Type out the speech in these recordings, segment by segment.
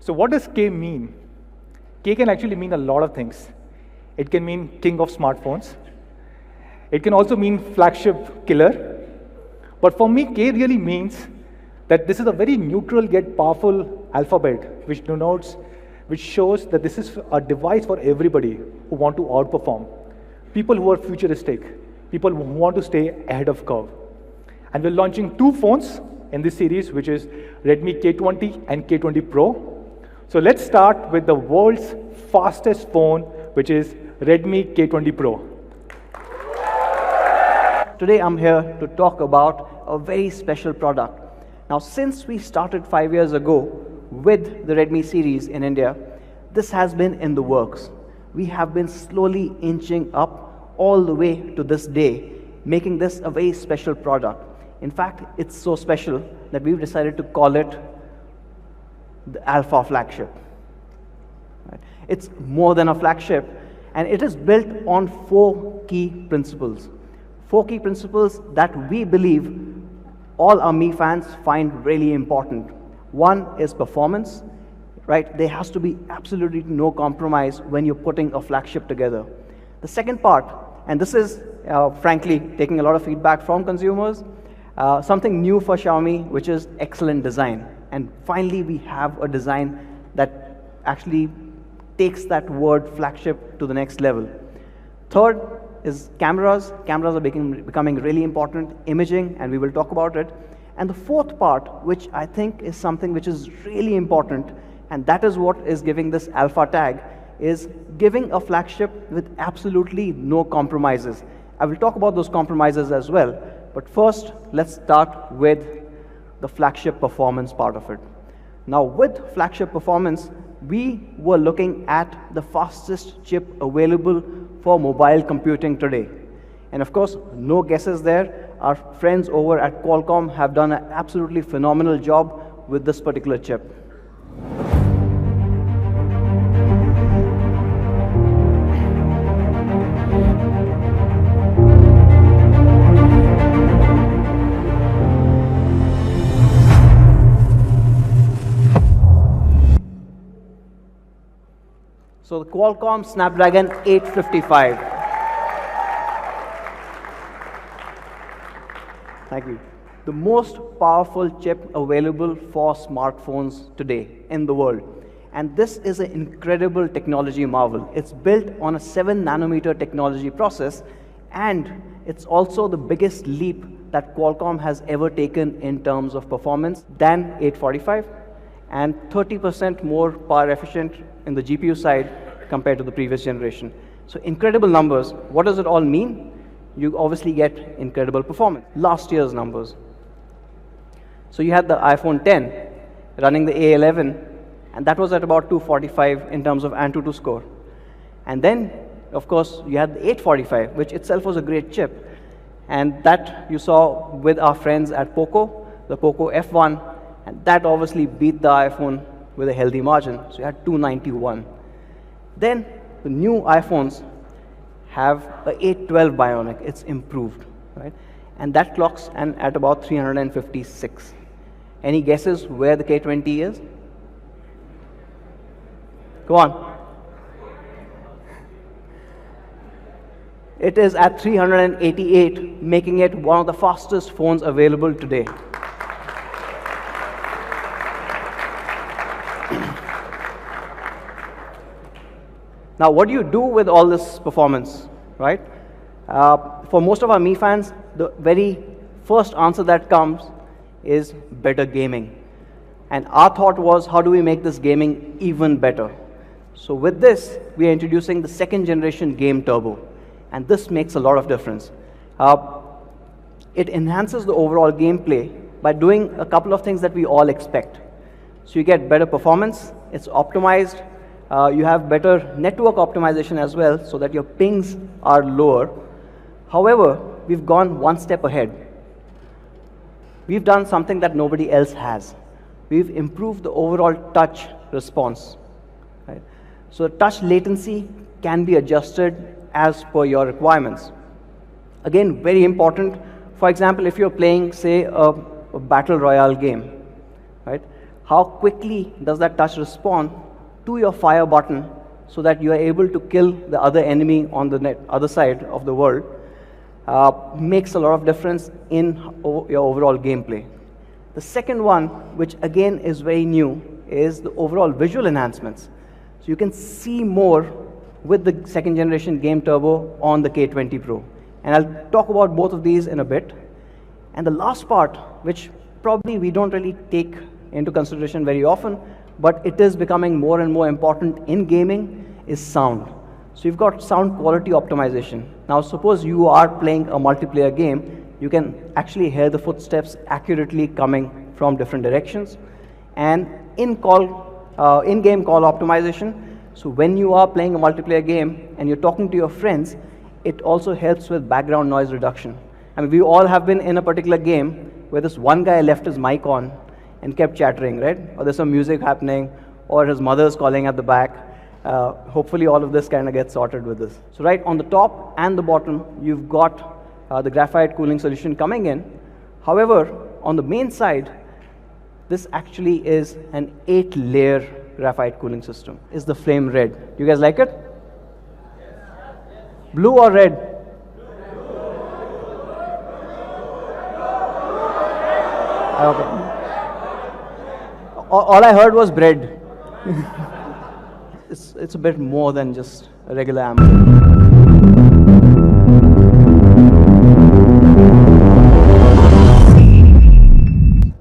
So what does K mean? K can actually mean a lot of things. It can mean king of smartphones. It can also mean flagship killer. But for me, K really means that this is a very neutral yet powerful alphabet, which shows that this is a device for everybody who want to outperform. People who are futuristic, people who want to stay ahead of curve. And we're launching 2 phones in this series, which is Redmi K20 and K20 Pro. So let's start with the world's fastest phone, which is Redmi K20 Pro. Today I'm here to talk about a very special product. Now, since we started 5 years ago with the Redmi series in India, this has been in the works. We have been slowly inching up all the way to this day, making this a very special product. In fact, it's so special that we've decided to call it the Alpha flagship. Right? It's more than a flagship, and it is built on 4 key principles. 4 key principles that we believe all our Mi fans find really important. One is performance, right? There has to be absolutely no compromise when you're putting a flagship together. The second part, and this is frankly taking a lot of feedback from consumers, something new for Xiaomi, which is excellent design. And finally, we have a design that actually takes that word flagship to the next level. Third is cameras. Cameras are becoming really important, imaging, and we will talk about it. And the fourth part, which I think is something which is really important, and that is what is giving this Alpha tag, is giving a flagship with absolutely no compromises. I will talk about those compromises as well, but first, let's start with the flagship performance part of it. Now, with flagship performance, we were looking at the fastest chip available for mobile computing today. And of course, no guesses there. Our friends over at Qualcomm have done an absolutely phenomenal job with this particular chip. So the Qualcomm Snapdragon 855. Thank you. The most powerful chip available for smartphones today in the world. And this is an incredible technology marvel. It's built on a 7-nanometer technology process, and it's also the biggest leap that Qualcomm has ever taken in terms of performance than 845, and 30% more power efficient in the GPU side compared to the previous generation. So incredible numbers. What does it all mean? You obviously get incredible performance. Last year's numbers. So you had the iPhone 10 running the A11, and that was at about 245 in terms of Antutu score. And then, of course, you had the 845, which itself was a great chip. And that you saw with our friends at Poco, the Poco F1, and that obviously beat the iPhone with a healthy margin. So you had 291. Then the new iPhones have a 812 Bionic. It's improved, right? And that clocks at about 356. Any guesses where the K20 is? Go on. It is at 388, making it one of the fastest phones available today. Now, what do you do with all this performance, right? For most of our Mi fans, the very first answer that comes is better gaming. And our thought was, how do we make this gaming even better? So with this, we are introducing the 2nd generation Game Turbo. And this makes a lot of difference. It enhances the overall gameplay by doing a couple of things that we all expect. So you get better performance, it's optimized, you have better network optimization as well, so that your pings are lower. However, we've gone one step ahead. We've done something that nobody else has. We've improved the overall touch response. Right? So the touch latency can be adjusted as per your requirements. Again, very important. For example, if you're playing, say, a battle royale game, right? how quickly does that touch respond to your fire button so that you are able to kill the other enemy on the other side of the world, makes a lot of difference in your overall gameplay. The second one, which again is very new, is the overall visual enhancements. So you can see more with the second generation Game Turbo on the K20 Pro. And I'll talk about both of these in a bit. And the last part, which probably we don't really take into consideration very often, but it is becoming more and more important in gaming, is sound. So you've got sound quality optimization. Now suppose you are playing a multiplayer game, you can actually hear the footsteps accurately coming from different directions. And in-game call optimization, so when you are playing a multiplayer game and you're talking to your friends, it also helps with background noise reduction. I mean, we all have been in a particular game where this one guy left his mic on and kept chattering, right? Or there's some music happening, or his mother's calling at the back. Hopefully all of this kind of gets sorted with this. So right on the top and the bottom, you've got the Graphite cooling solution coming in. However, on the main side, this actually is an 8-layer Graphite cooling system. Is the flame red? Do you guys like it? Blue or red? Okay. All I heard was bread. It's a bit more than just a regular amp.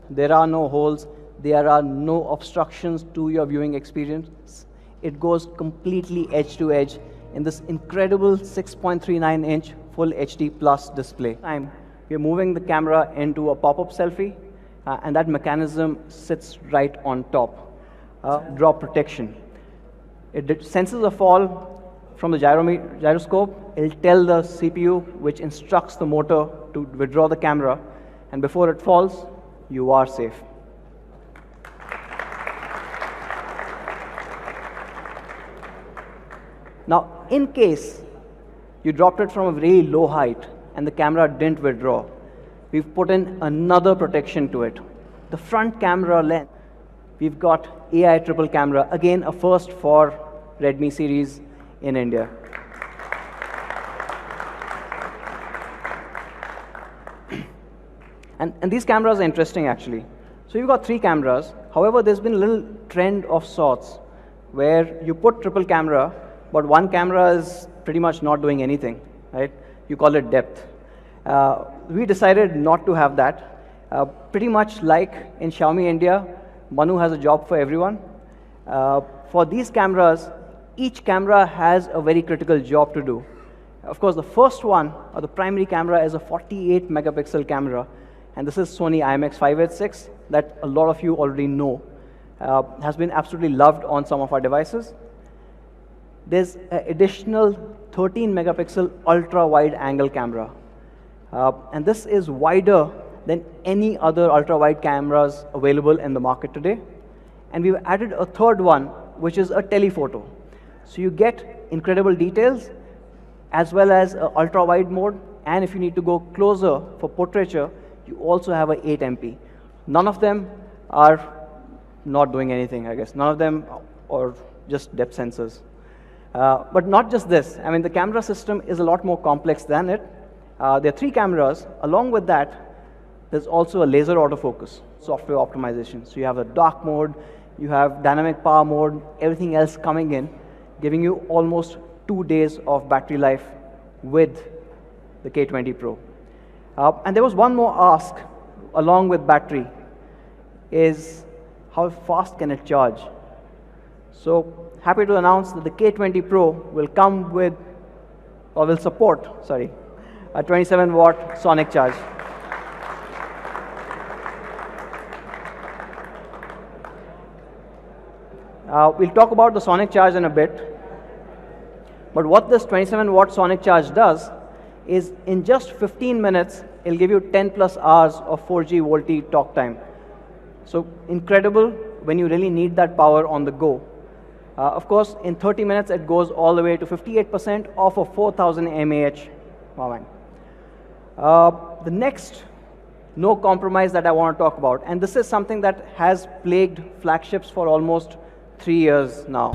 There are no holes, there are no obstructions to your viewing experience. It goes completely edge to edge in this incredible 6.39-inch Full HD Plus display. We're moving the camera into a pop-up selfie, and that mechanism sits right on top. Drop protection. It senses a fall from the gyroscope. It'll tell the CPU, which instructs the motor to withdraw the camera, and before it falls, you are safe. Now, in case you dropped it from a very low height and the camera didn't withdraw, we've put in another protection to it. The front camera lens, we've got AI triple camera, again a first for Redmi series in India. And these cameras are interesting actually. So you've got 3 cameras. However, there's been a little trend of sorts where you put triple camera, but one camera is pretty much not doing anything, right? You call it depth. We decided not to have that. Pretty much like in Xiaomi India, Manu has a job for everyone. For these cameras, each camera has a very critical job to do. Of course, the first one, or the primary camera, is a 48 megapixel camera. And this is Sony IMX586 that a lot of you already know. Has been absolutely loved on some of our devices. There's an additional 13 megapixel ultra wide angle camera. And this is wider than any other ultra wide cameras available in the market today. And we've added a third one, which is a telephoto. So you get incredible details as well as ultra wide mode. And if you need to go closer for portraiture, you also have a 8 MP. None of them are not doing anything, I guess. None of them are just depth sensors. But not just this. I mean, the camera system is a lot more complex than it. There are 3 cameras. Along with that, there's also a laser autofocus software optimization. So you have a dark mode, you have dynamic power mode, everything else coming in, giving you almost 2 days of battery life with the K20 Pro. And there was one more ask along with battery, is how fast can it charge? So happy to announce that the K20 Pro will come with, or will support, sorry, a 27-watt sonic charge. We'll talk about the sonic charge in a bit. But what this 27-watt sonic charge does is in just 15 minutes, it'll give you 10 plus hours of 4G VoLTE talk time. So incredible when you really need that power on the go. Of course, in 30 minutes, it goes all the way to 58% of a 4000 mAh power bank. The next no compromise that I want to talk about. And this is something that has plagued flagships for almost 3 years now.